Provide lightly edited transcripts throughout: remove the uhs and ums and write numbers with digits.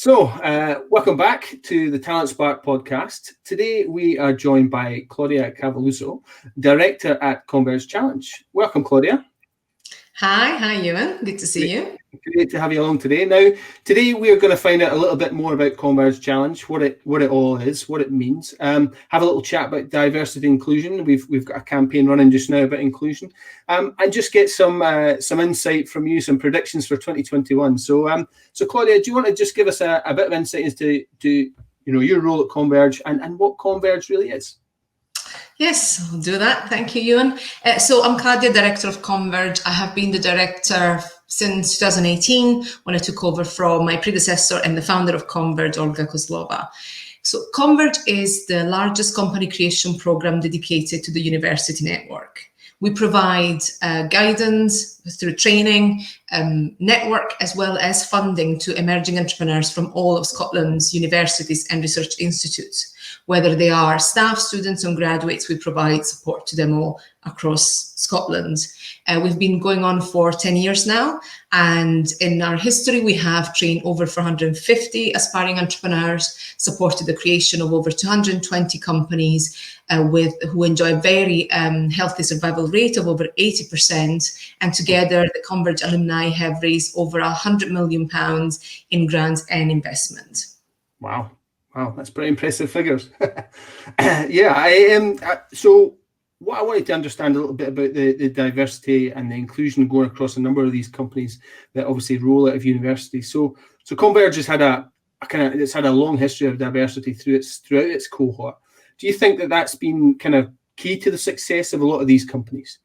Welcome back to the Talent Spark podcast. Today we are joined by Claudia Cavalluzzo, Director at Converge Challenge. Welcome, Claudia. Hi, Ewan. Good to see you. Great to have you along today. Now, today we are going to find out a little bit more about Converge Challenge, what it all is, what it means. Have a little chat about diversity and inclusion. We've got a campaign running just now about inclusion, and just get some insight from you, some predictions for 2021. So Claudia, do you want to just give us a bit of insight as to your role at Converge and what Converge really is? Yes, I'll do that. Thank you, Ewan. So I'm Claudia, Director of Converge. I have been the director since 2018 when I took over from my predecessor and the founder of Converge, Olga Kozlova. So Converge is the largest company creation program dedicated to the university network. We provide guidance through training, network, as well as funding to emerging entrepreneurs from all of Scotland's universities and research institutes. Whether they are staff, students, and graduates, we provide support to them all across Scotland. We've been going on for 10 years now, and in our history, we have trained over 450 aspiring entrepreneurs, supported the creation of over 220 companies who enjoy a very healthy survival rate of over 80%. And together, the Converge alumni have raised over £100 million in grants and investment. Wow, that's pretty impressive figures. So what I wanted to understand a little bit about the diversity and the inclusion going across a number of these companies that obviously roll out of university. So Converge has had a long history of diversity throughout its cohort. Do you think that that's been kind of key to the success of a lot of these companies?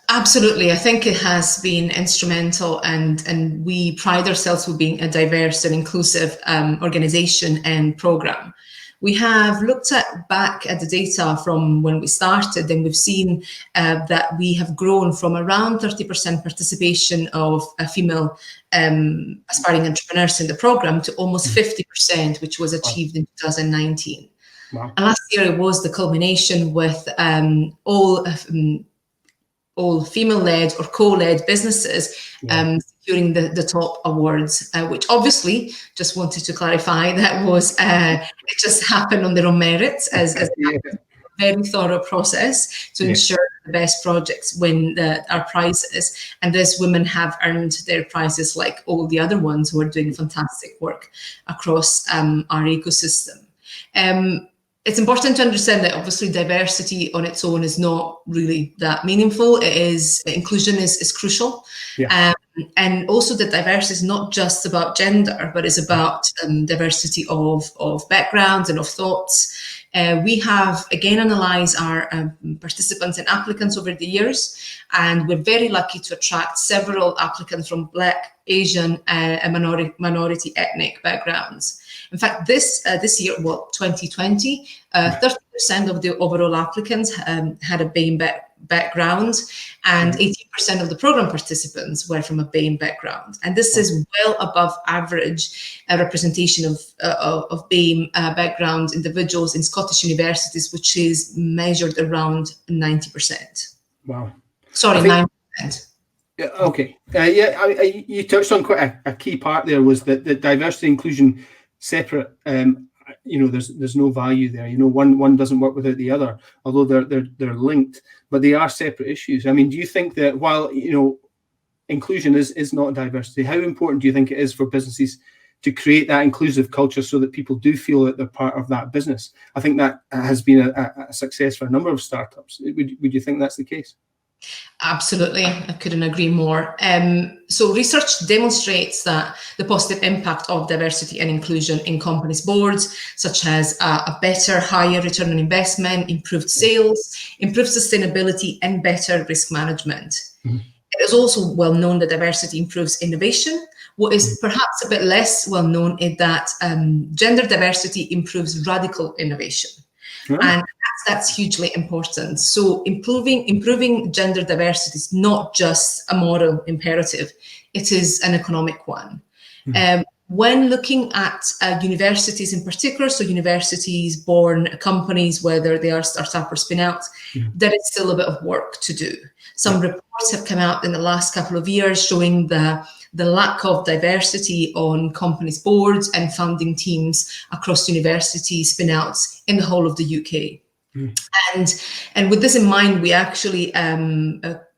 Absolutely. I think it has been instrumental, and we pride ourselves with being a diverse and inclusive organization and program. We have looked back at the data from when we started, and we've seen that we have grown from around 30% participation of female aspiring entrepreneurs in the program to almost 50%, which was achieved in 2019. Wow. And last year it was the culmination with all female-led or co-led businesses securing the top awards, which obviously, just wanted to clarify, that was it just happened on their own merits as a very thorough process to ensure the best projects win our prizes. And these women have earned their prizes like all the other ones who are doing fantastic work across our ecosystem. It's important to understand that obviously diversity on its own is not really that meaningful. Inclusion is crucial. Yeah. And also that diversity is not just about gender, but it's about diversity of backgrounds and of thoughts. We have again analyzed our participants and applicants over the years, and we're very lucky to attract several applicants from Black, Asian, and minority ethnic backgrounds. In fact, this year, 2020, 30% of the overall applicants had a BAME background, and 18% of the program participants were from a BAME background. And this is well above average representation of BAME background individuals in Scottish universities, which is measured around 90%. Wow. Sorry, 9%. Yeah, okay. You touched on quite a key part there, was that the diversity inclusion separate. There's no value there. One doesn't work without the other, although they're linked, but they are separate issues. I mean, do you think that while inclusion is not diversity, how important do you think it is for businesses to create that inclusive culture so that people do feel that they're part of that business? I think that has been a success for a number of startups. Would you think that's the case? Absolutely, I couldn't agree more. So research demonstrates that the positive impact of diversity and inclusion in companies' boards, such as a better, higher return on investment, improved sales, improved sustainability, and better risk management. Mm-hmm. It is also well known that diversity improves innovation. What is perhaps a bit less well known is that gender diversity improves radical innovation. Mm-hmm. And that's hugely important. So improving gender diversity is not just a moral imperative, it is an economic one. Mm-hmm. When looking at universities in particular, so universities born companies, whether they are startup or spin out, there is still a bit of work to do. Some reports have come out in the last couple of years showing the the lack of diversity on companies' boards and founding teams across university spin-outs in the whole of the UK. And with this in mind, we actually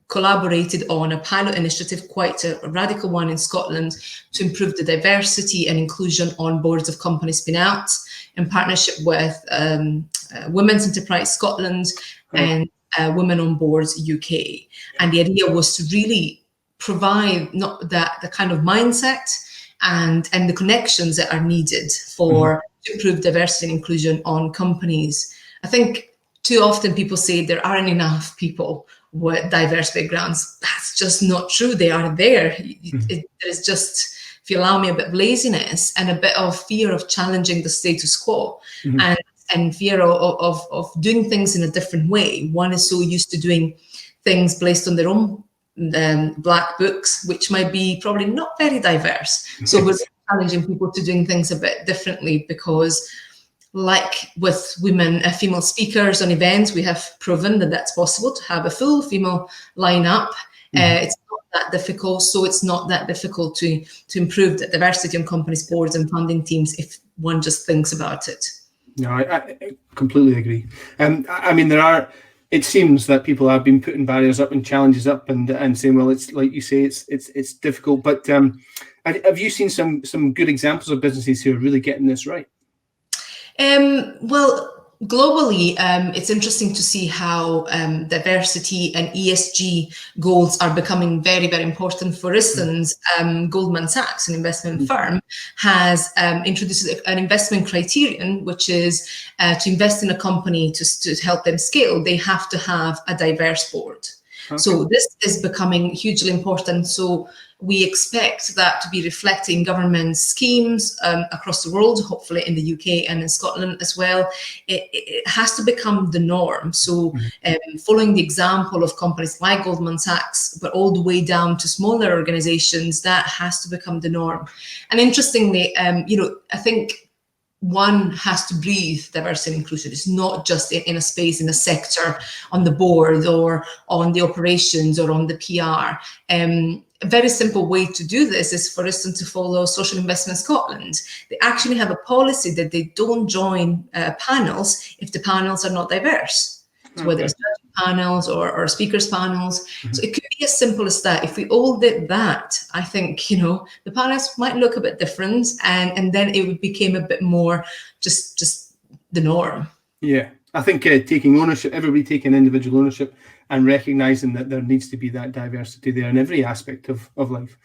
collaborated on a pilot initiative, quite a radical one in Scotland, to improve the diversity and inclusion on boards of company spin-outs in partnership with Women's Enterprise Scotland and Women on Boards UK. And the idea was to really provide the kind of mindset and the connections that are needed for to improve diversity and inclusion on companies. I think too often people say there aren't enough people with diverse backgrounds. That's just not true. They are there. There's just, if you allow me, a bit of laziness and a bit of fear of challenging the status quo and fear of doing things in a different way. One is so used to doing things based on their own black books, which might be probably not very diverse. So we're challenging people to doing things a bit differently, because like with women, female speakers on events, we have proven that that's possible to have a full female lineup. It's not that difficult, so it's not that difficult to improve the diversity on companies' boards and funding teams if one just thinks about it. No, I completely agree. I mean, it seems that people have been putting barriers up and challenges up and saying, well, it's like you say, it's difficult. But have you seen some good examples of businesses who are really getting this right? Well, globally, it's interesting to see how diversity and ESG goals are becoming very, very important. For instance, Goldman Sachs, an investment firm, has introduced an investment criterion, which is to invest in a company to help them scale, they have to have a diverse board. Okay. So this is becoming hugely important. So we expect that to be reflected in government schemes across the world, hopefully in the UK and in Scotland as well. It has to become the norm. So following the example of companies like Goldman Sachs, but all the way down to smaller organizations, that has to become the norm. And interestingly, I think one has to breathe diversity and inclusion. It's not just in a space, in a sector, on the board or on the operations or on the PR. A very simple way to do this is, for instance, to follow Social Investment Scotland. They actually have a policy that they don't join panels if the panels are not diverse. So whether it's panels or speakers panels. So it could be as simple as that. If we all did that, I think, the panels might look a bit different, and then it became a bit more just the norm. Yeah, I think taking ownership, everybody taking individual ownership and recognizing that there needs to be that diversity there in every aspect of life.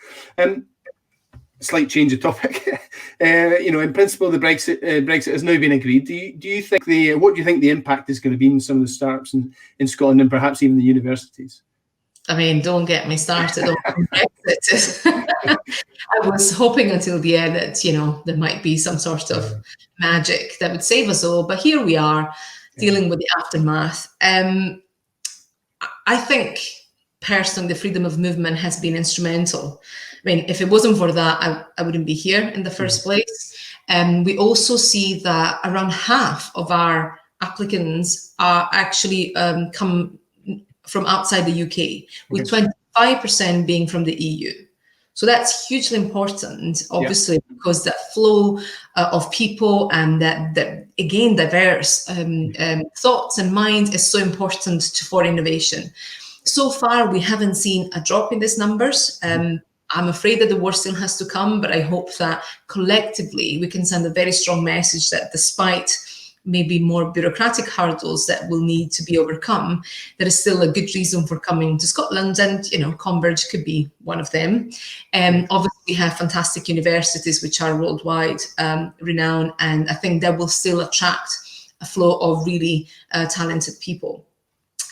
Slight change of topic. In principle, the Brexit has now been agreed. Do you think what do you think the impact is going to be in some of the startups in Scotland and perhaps even the universities? I mean, don't get me started on Brexit. I was hoping until the end that there might be some sort of magic that would save us all, but here we are dealing with the aftermath. I think personally, the freedom of movement has been instrumental. I mean, if it wasn't for that, I wouldn't be here in the first place. We also see that around half of our applicants are actually come from outside the UK, with 25% being from the EU. So that's hugely important, obviously, because that flow of people and that again, diverse thoughts and minds is so important for innovation. So far, we haven't seen a drop in these numbers. I'm afraid that the worst still has to come, but I hope that collectively we can send a very strong message that despite maybe more bureaucratic hurdles that will need to be overcome, there is still a good reason for coming to Scotland, and Converge could be one of them. Obviously, we have fantastic universities which are worldwide renowned, and I think that will still attract a flow of really talented people.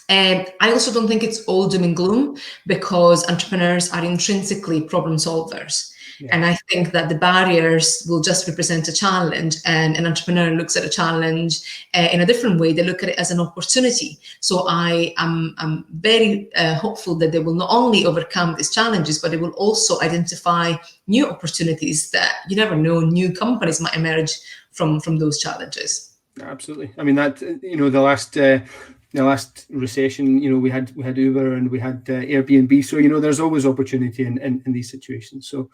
And I also don't think it's all doom and gloom, because entrepreneurs are intrinsically problem solvers. And I think that the barriers will just represent a challenge, and an entrepreneur looks at a challenge in a different way. They look at it as an opportunity. So I am very hopeful that they will not only overcome these challenges, but they will also identify new opportunities that you never know, new companies might emerge from those challenges. Absolutely. I mean, that, the last the last recession, we had Uber and we had Airbnb. So there's always opportunity in these situations. So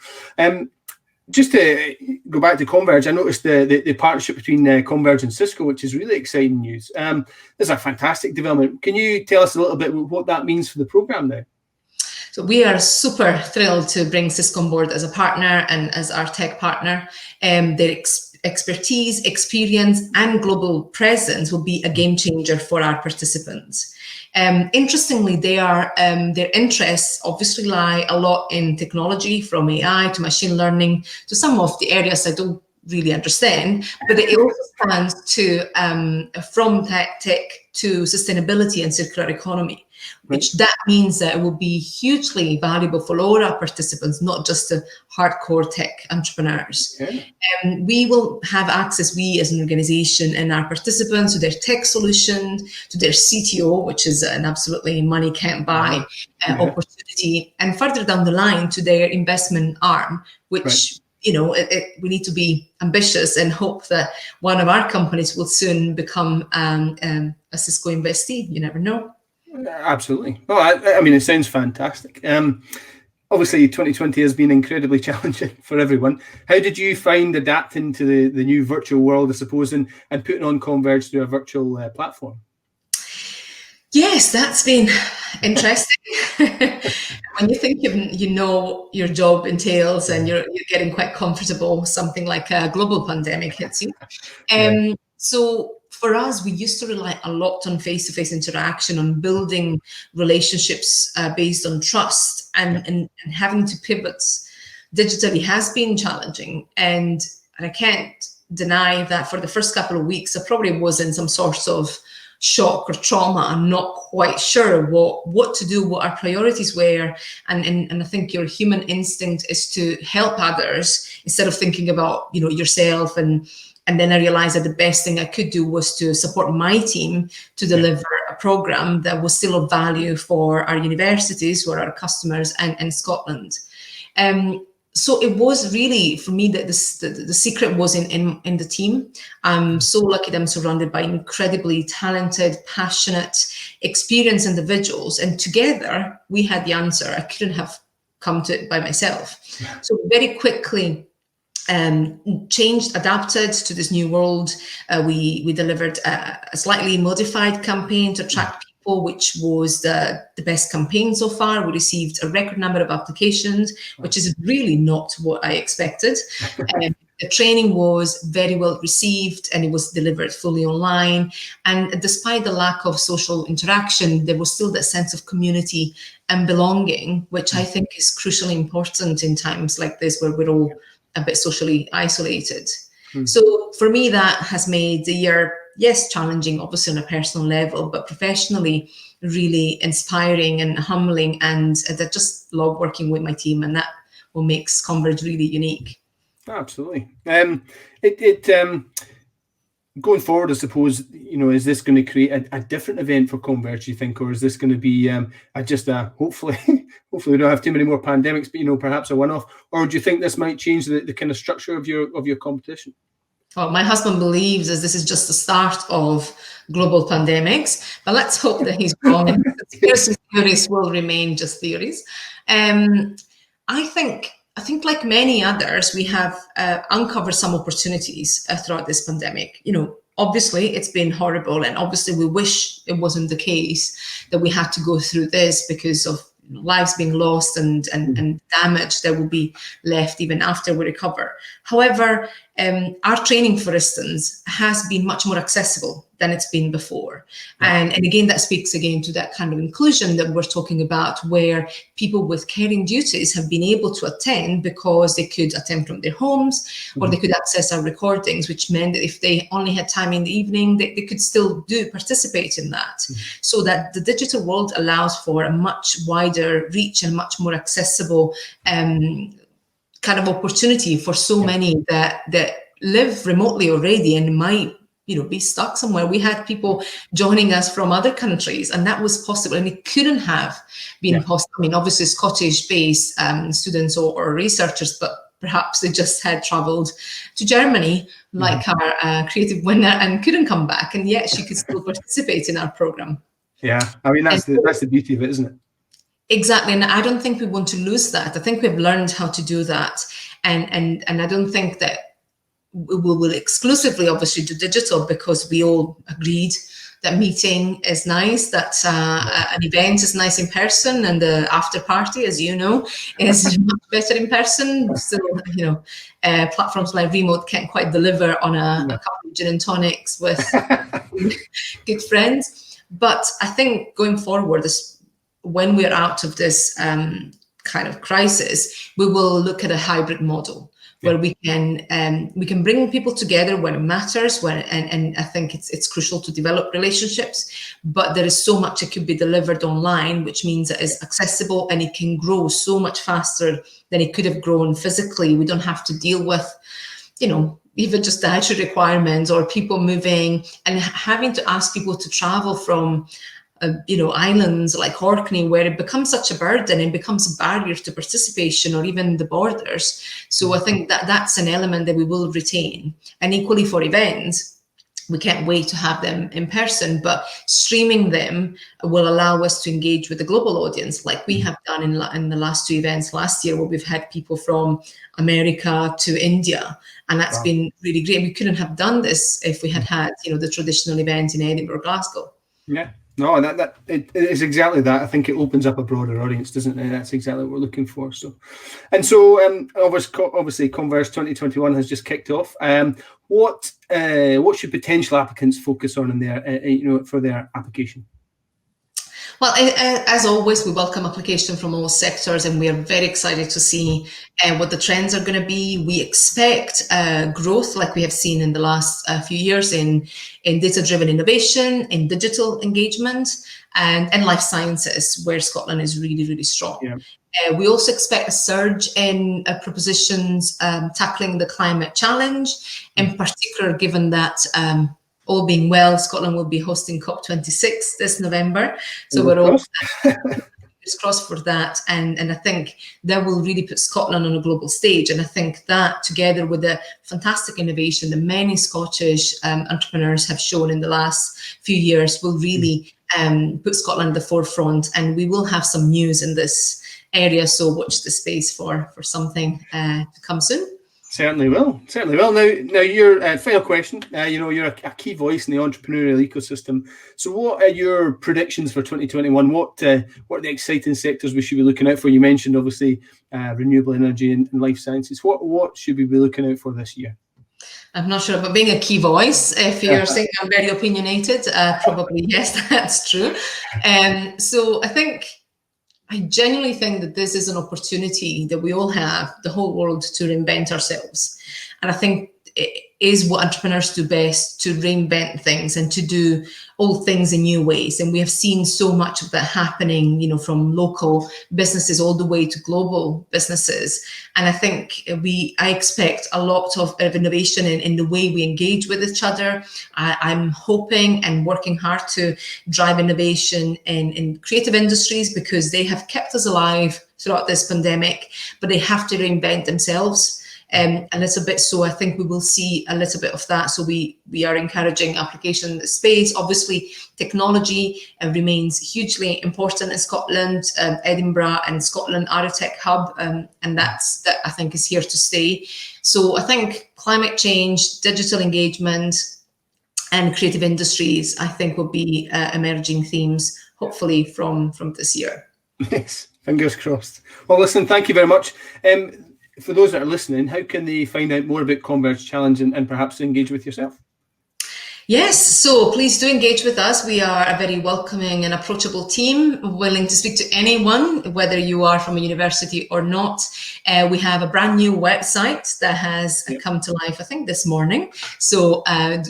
just to go back to Converge, I noticed the partnership between Converge and Cisco, which is really exciting news. It's a fantastic development. Can you tell us a little bit what that means for the program now? So we are super thrilled to bring Cisco on board as a partner and as our tech partner. Their expertise, experience, and global presence will be a game changer for our participants. Interestingly, their interests obviously lie a lot in technology, from AI to machine learning to some of the areas I don't really understand, but it also spans to from tech to sustainability and circular economy, which that means that it will be hugely valuable for all our participants, not just the hardcore tech entrepreneurs. Okay. We will have access, we as an organization and our participants, to their tech solution, to their CTO, which is an absolutely money can't buy opportunity, and further down the line to their investment arm, which we need to be ambitious and hope that one of our companies will soon become a Cisco investee. You never know. Absolutely. Well, I mean, it sounds fantastic. Obviously, 2020 has been incredibly challenging for everyone. How did you find adapting to the new virtual world, I suppose, and putting on Converge through a virtual platform? Yes, that's been interesting. When you think your job entails and you're getting quite comfortable, something like a global pandemic hits you. So for us, we used to rely a lot on face-to-face interaction, on building relationships based on trust, and having to pivot digitally has been challenging. And I can't deny that for the first couple of weeks, I probably was in some sort of shock or trauma. I'm not quite sure what to do, what our priorities were. And I think your human instinct is to help others instead of thinking about, yourself. And then I realized that the best thing I could do was to support my team to deliver a program that was still of value for our universities, for our customers, and Scotland. So it was really, for me, that the secret was in the team. I'm so lucky that I'm surrounded by incredibly talented, passionate, experienced individuals. And together, we had the answer. I couldn't have come to it by myself. So very quickly, adapted to this new world. We delivered a slightly modified campaign to attract people, which was the best campaign so far. We received a record number of applications, which is really not what I expected. The training was very well received and it was delivered fully online. And despite the lack of social interaction, there was still that sense of community and belonging, which I think is crucially important in times like this where we're all a bit socially isolated. So for me, that has made the year, yes, challenging, obviously on a personal level, but professionally really inspiring and humbling. And I just love working with my team, and that what makes Converge really unique. Absolutely. Going forward, I suppose, is this going to create a different event for Converge, you think, or is this going to be just a hopefully we don't have too many more pandemics, but perhaps a one-off, or do you think this might change the kind of structure of your competition? Well, my husband believes as this is just the start of global pandemics, but let's hope that he's wrong and conspiracy theories will remain just theories. I think like many others, we have uncovered some opportunities throughout this pandemic. Obviously it's been horrible, and obviously we wish it wasn't the case that we had to go through this because of lives being lost and damage that will be left even after we recover. However, our training, for instance, has been much more accessible than it's been before. And again, that speaks again to that kind of inclusion that we're talking about, where people with caring duties have been able to attend because they could attend from their homes, or they could access our recordings, which meant that if they only had time in the evening, they could still participate in that. So that the digital world allows for a much wider reach and much more accessible kind of opportunity for so many that live remotely already and might be stuck somewhere. We had people joining us from other countries, and that was possible, and it couldn't have been possible. I mean, obviously Scottish-based students or researchers, but perhaps they just had travelled to Germany, like our creative winner, and couldn't come back, and yet she could still participate in our programme. Yeah, I mean, that's the beauty of it, isn't it? Exactly, and I don't think we want to lose that. I think we've learned how to do that, and I don't think that we will exclusively obviously do digital, because we all agreed that meeting is nice, that an event is nice in person, and the after party, as you know, is much better in person. So, platforms like Remote can't quite deliver on a couple of gin and tonics with good friends. But I think going forward, when we're out of this kind of crisis, we will look at a hybrid model where we can bring people together when it matters, and I think it's crucial to develop relationships, but there is so much that could be delivered online, which means that it's accessible and it can grow so much faster than it could have grown physically. We don't have to deal with, even just dietary requirements or people moving and having to ask people to travel from islands like Orkney, where it becomes such a burden and becomes a barrier to participation, or even the borders. So I think that's an element that we will retain. And equally for events, we can't wait to have them in person, but streaming them will allow us to engage with the global audience, like we have done in the last two events last year, where we've had people from America to India, and that's been really great. We couldn't have done this if we had the traditional event in Edinburgh, Glasgow. Yeah. No, that it is exactly that. I think it opens up a broader audience, doesn't it? That's exactly what we're looking for. So obviously, Converge 2021 has just kicked off. What should potential applicants focus on in their, for their application? Well, as always, we welcome application from all sectors, and we are very excited to see what the trends are going to be. We expect growth, like we have seen in the last few years, in data-driven innovation, in digital engagement, and life sciences, where Scotland is really, really strong. Yeah. We also expect a surge in propositions tackling the climate challenge, in particular, given that all being well, Scotland will be hosting COP26 this November. So we're all crossed for that. And I think that will really put Scotland on a global stage. And I think that, together with the fantastic innovation that many Scottish entrepreneurs have shown in the last few years, will really put Scotland at the forefront. And we will have some news in this area. So watch the space for something to come soon. Certainly will. Now your final question. You're a key voice in the entrepreneurial ecosystem. So, what are your predictions for 2021? What are the exciting sectors we should be looking out for? You mentioned obviously renewable energy and life sciences. What should we be looking out for this year? I'm not sure about being a key voice. If you're saying I'm very opinionated, probably yes, that's true. So I genuinely think that this is an opportunity that we all have, the whole world, to reinvent ourselves. And I think it is what entrepreneurs do best, to reinvent things and to do old things in new ways. And we have seen so much of that happening, from local businesses all the way to global businesses. And I think I expect a lot of innovation in the way we engage with each other. I'm hoping and working hard to drive innovation in creative industries, because they have kept us alive throughout this pandemic, but they have to reinvent themselves. A little bit. So I think we will see a little bit of that. So we are encouraging application in the space. Obviously, technology remains hugely important in Scotland. Edinburgh and Scotland are a tech hub, and that I think is here to stay. So I think climate change, digital engagement, and creative industries, I think, will be emerging themes, hopefully from this year. Yes, fingers crossed. Well, listen, thank you very much. For those that are listening, how can they find out more about Converge Challenge and perhaps engage with yourself? Yes, so please do engage with us. We are a very welcoming and approachable team, willing to speak to anyone, whether you are from a university or not. We have a brand new website that has come to life, I think, this morning. So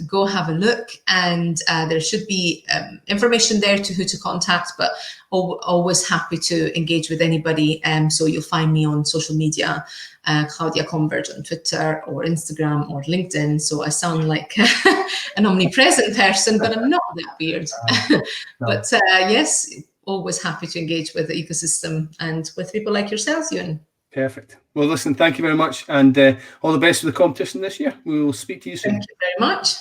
go have a look, and there should be information there to who to contact, but always happy to engage with anybody. So you'll find me on social media, Claudia Converge on Twitter or Instagram or LinkedIn. So I sound like an omnipresent person, but I'm not that weird. No. But yes, always happy to engage with the ecosystem and with people like yourselves, Ewan. Perfect. Well, listen, thank you very much, and all the best for the competition this year. We will speak to you soon. Thank you very much.